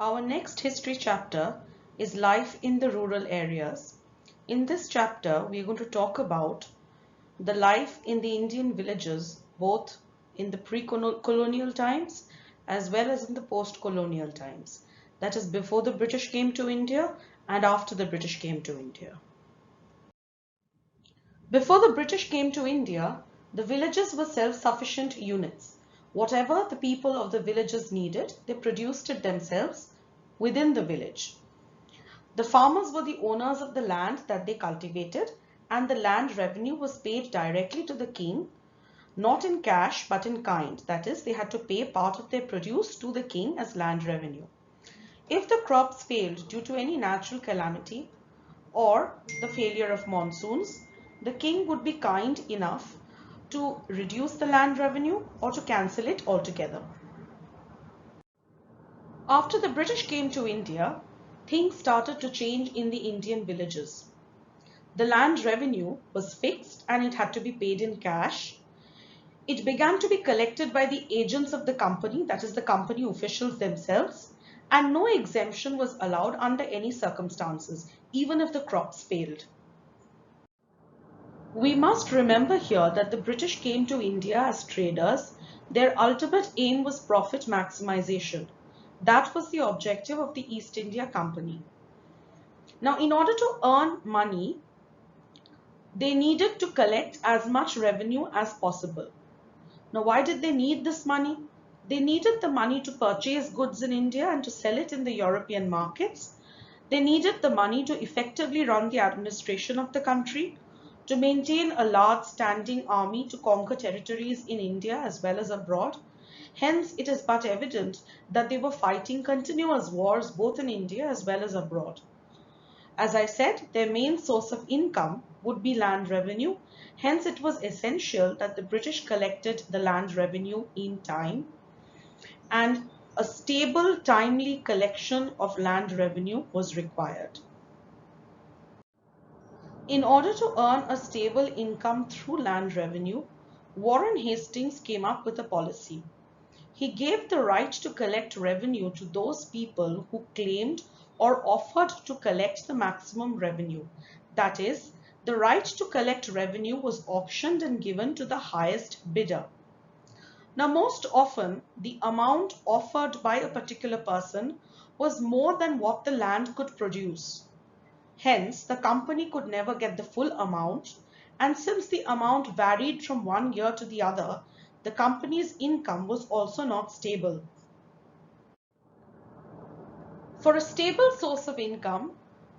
Our next history chapter is life in the rural areas. In this chapter, we are going to talk about the life in the Indian villages, both in the pre-colonial times as well as in the post-colonial times. That is before the British came to India and after the British came to India. Before the British came to India, the villages were self-sufficient units. Whatever the people of the villages needed, they produced it themselves within the village. The farmers were the owners of the land that they cultivated, and the land revenue was paid directly to the king, not in cash but in kind. That is, they had to pay part of their produce to the king as land revenue. If the crops failed due to any natural calamity or the failure of monsoons, the king would be kind enough to reduce the land revenue or to cancel it altogether. After the British came to India, things started to change in the Indian villages. The land revenue was fixed and it had to be paid in cash. It began to be collected by the agents of the company, that is the company officials themselves, and no exemption was allowed under any circumstances, even if the crops failed. We must remember here that the British came to India as traders. Their ultimate aim was profit maximization. That was the objective of the East India Company. Now, in order to earn money, they needed to collect as much revenue as possible. Now, why did they need this money? They needed the money to purchase goods in India and to sell it in the European markets. They needed the money to effectively run the administration of the country, to maintain a large standing army to conquer territories in India as well as abroad. Hence, it is but evident that they were fighting continuous wars both in India as well as abroad. As I said, their main source of income would be land revenue. Hence, it was essential that the British collected the land revenue in time, and a stable, timely collection of land revenue was required. In order to earn a stable income through land revenue, Warren Hastings came up with a policy. He gave the right to collect revenue to those people who claimed or offered to collect the maximum revenue. That is, the right to collect revenue was auctioned and given to the highest bidder. Now, most often, the amount offered by a particular person was more than what the land could produce. Hence, the company could never get the full amount, and since the amount varied from one year to the other, the company's income was also not stable. For a stable source of income,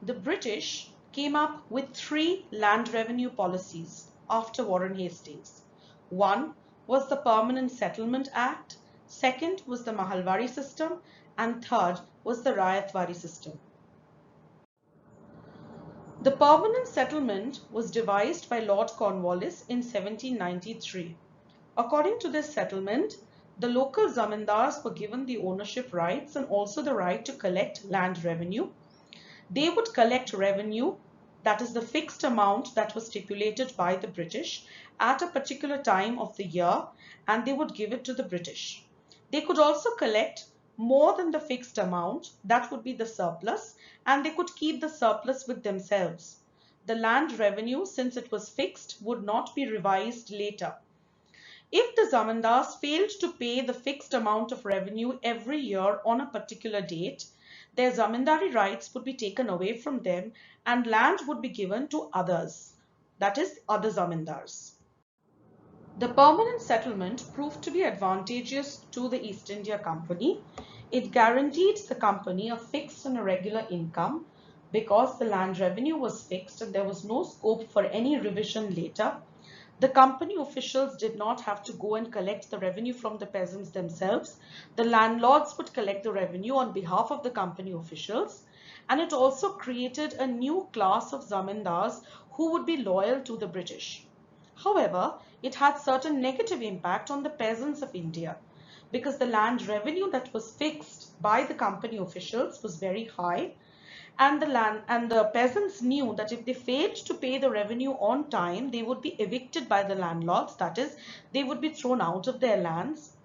the British came up with 3 land revenue policies after Warren Hastings. One was the Permanent Settlement Act, second was the Mahalwari system, and third was the Rayatwari system. The permanent settlement was devised by Lord Cornwallis in 1793. According to this settlement, the local zamindars were given the ownership rights and also the right to collect land revenue. They would collect revenue, that is the fixed amount that was stipulated by the British at a particular time of the year, and they would give it to the British. They could also collect more than the fixed amount, that would be the surplus, and they could keep the surplus with themselves. The land revenue, since it was fixed, would not be revised later. If the zamindars failed to pay the fixed amount of revenue every year on a particular date, their zamindari rights would be taken away from them and land would be given to others, that is, other zamindars. The permanent settlement proved to be advantageous to the East India Company. It guaranteed the company a fixed and a regular income because the land revenue was fixed and there was no scope for any revision later. The company officials did not have to go and collect the revenue from the peasants themselves. The landlords would collect the revenue on behalf of the company officials, and it also created a new class of zamindars who would be loyal to the British. However, it had certain negative impact on the peasants of India because the land revenue that was fixed by the company officials was very high, and the peasants knew that if they failed to pay the revenue on time, they would be evicted by the landlords, that is, they would be thrown out of their lands.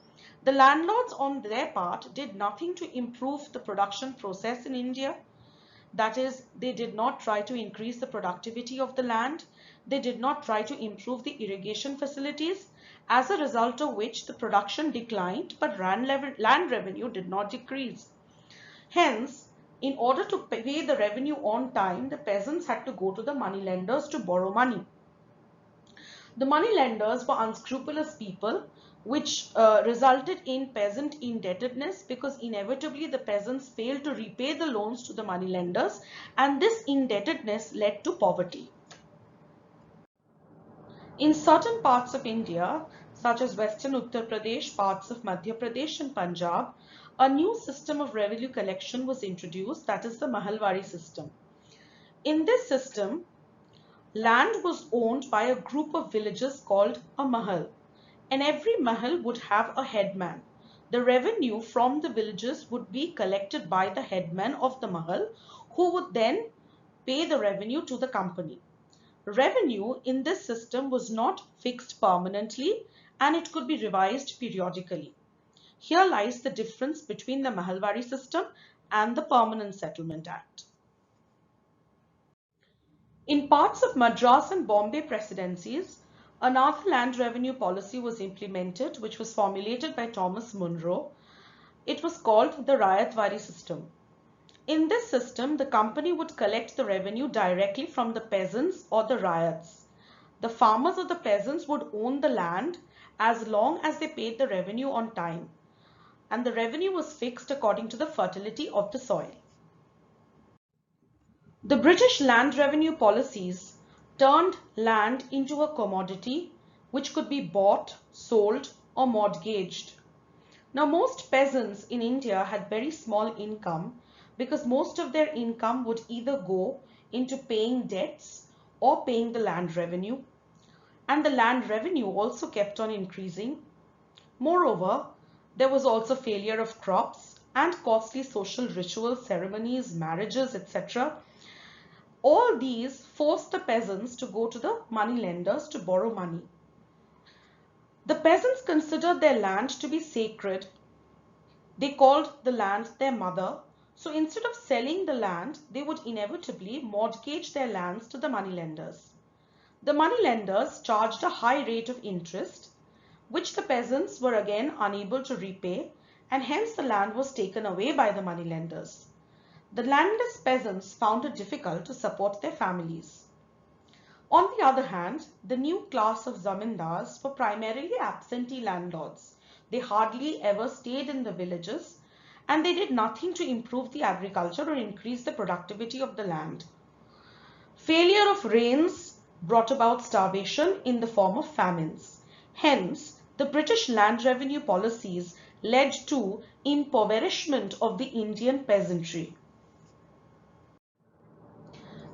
The landlords on their part did nothing to improve the production process in India. That is, they did not try to increase the productivity of the land. They did not try to improve the irrigation facilities, as a result of which the production declined, but land revenue did not decrease. Hence, in order to pay the revenue on time, the peasants had to go to the moneylenders to borrow money. The moneylenders were unscrupulous people, which resulted in peasant indebtedness, because inevitably the peasants failed to repay the loans to the moneylenders, and this indebtedness led to poverty. In certain parts of India, such as Western Uttar Pradesh, parts of Madhya Pradesh and Punjab, a new system of revenue collection was introduced, that is the Mahalwari system. In this system, land was owned by a group of villages called a mahal, and every mahal would have a headman. The revenue from the villages would be collected by the headman of the mahal, who would then pay the revenue to the company. Revenue in this system was not fixed permanently, and it could be revised periodically. Here lies the difference between the Mahalwari system and the Permanent Settlement Act. In parts of Madras and Bombay presidencies, another land revenue policy was implemented, which was formulated by Thomas Munro. It was called the Rayatwari system. In this system, the company would collect the revenue directly from the peasants or the ryots. The farmers or the peasants would own the land as long as they paid the revenue on time, and the revenue was fixed according to the fertility of the soil. The British land revenue policies turned land into a commodity which could be bought, sold, or mortgaged. Now, most peasants in India had very small income, because most of their income would either go into paying debts or paying the land revenue, and the land revenue also kept on increasing. Moreover, there was also failure of crops and costly social rituals, ceremonies, marriages, etc. All these forced the peasants to go to the moneylenders to borrow money. The peasants considered their land to be sacred. They called the land their mother. So instead of selling the land, they would inevitably mortgage their lands to the moneylenders. The moneylenders charged a high rate of interest, which the peasants were again unable to repay, and hence the land was taken away by the moneylenders. The landless peasants found it difficult to support their families. On the other hand, the new class of zamindars were primarily absentee landlords. They hardly ever stayed in the villages, and they did nothing to improve the agriculture or increase the productivity of the land. Failure of rains brought about starvation in the form of famines. Hence, the British land revenue policies led to impoverishment of the Indian peasantry.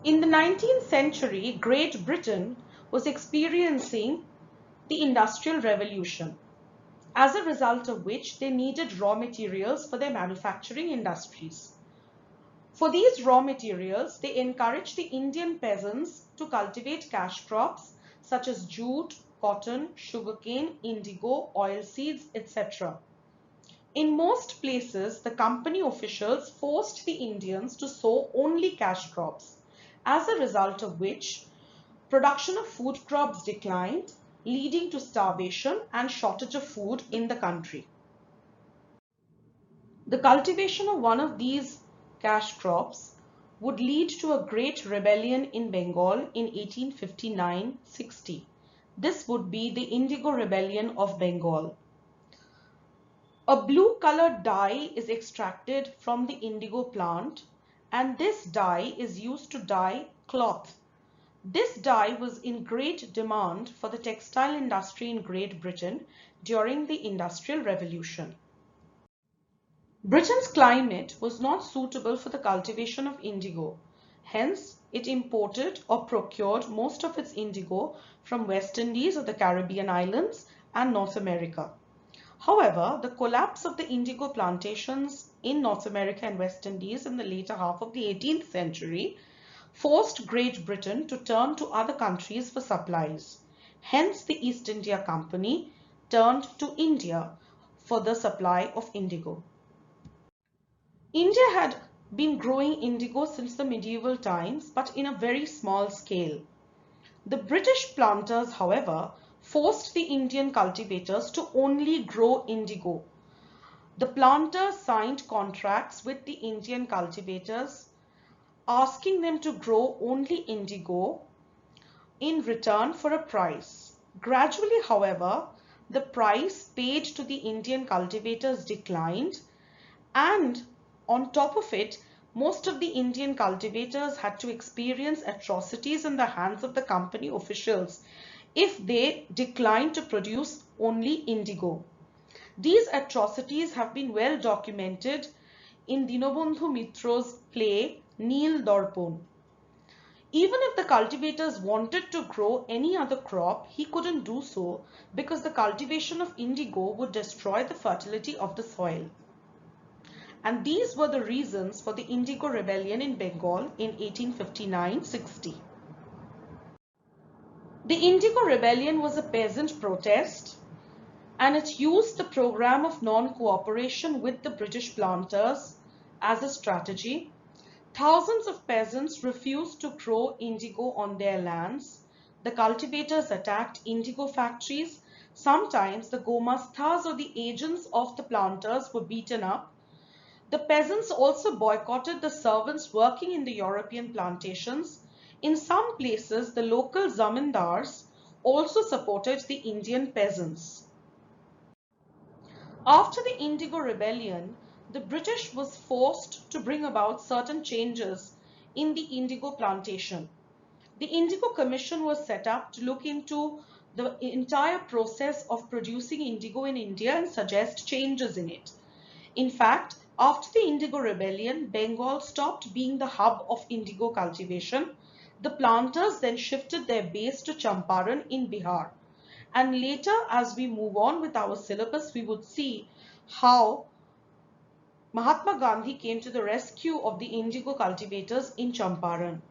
In the 19th century, Great Britain was experiencing the Industrial Revolution, as a result of which they needed raw materials for their manufacturing industries. For these raw materials, they encouraged the Indian peasants to cultivate cash crops such as jute, cotton, sugarcane, indigo, oilseeds, etc. In most places, the company officials forced the Indians to sow only cash crops, as a result of which production of food crops declined, leading to starvation and shortage of food in the country. The cultivation of one of these cash crops would lead to a great rebellion in Bengal in 1859-60. This would be the Indigo Rebellion of Bengal. A blue-colored dye is extracted from the indigo plant, and this dye is used to dye cloth. This dye was in great demand for the textile industry in Great Britain during the Industrial Revolution. Britain's climate was not suitable for the cultivation of indigo. Hence, it imported or procured most of its indigo from West Indies or the Caribbean islands and North America. However, the collapse of the indigo plantations in North America and West Indies in the later half of the 18th century forced Great Britain to turn to other countries for supplies. Hence, the East India Company turned to India for the supply of indigo. India had been growing indigo since the medieval times, but in a very small scale. The British planters, however, forced the Indian cultivators to only grow indigo. The planters signed contracts with the Indian cultivators, asking them to grow only indigo in return for a price. Gradually, however, the price paid to the Indian cultivators declined, and on top of it, most of the Indian cultivators had to experience atrocities in the hands of the company officials if they declined to produce only indigo. These atrocities have been well documented in Dinobandhu Mitro's play Neel Darpon. Even if the cultivators wanted to grow any other crop, he couldn't do so because the cultivation of indigo would destroy the fertility of the soil. And these were the reasons for the Indigo Rebellion in Bengal in 1859-60. The Indigo Rebellion was a peasant protest, and it used the program of non-cooperation with the British planters as a strategy. Thousands of peasants refused to grow indigo on their lands. The cultivators attacked indigo factories. Sometimes the gomasthas or the agents of the planters were beaten up. The peasants also boycotted the servants working in the European plantations. In some places, the local zamindars also supported the Indian peasants. After the Indigo Rebellion, the British was forced to bring about certain changes in the indigo plantation. The Indigo Commission was set up to look into the entire process of producing indigo in India and suggest changes in it. In fact, after the Indigo Rebellion, Bengal stopped being the hub of indigo cultivation. The planters then shifted their base to Champaran in Bihar. And later, as we move on with our syllabus, we would see how Mahatma Gandhi came to the rescue of the indigo cultivators in Champaran.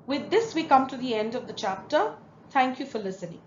With this, we come to the end of the chapter. Thank you for listening.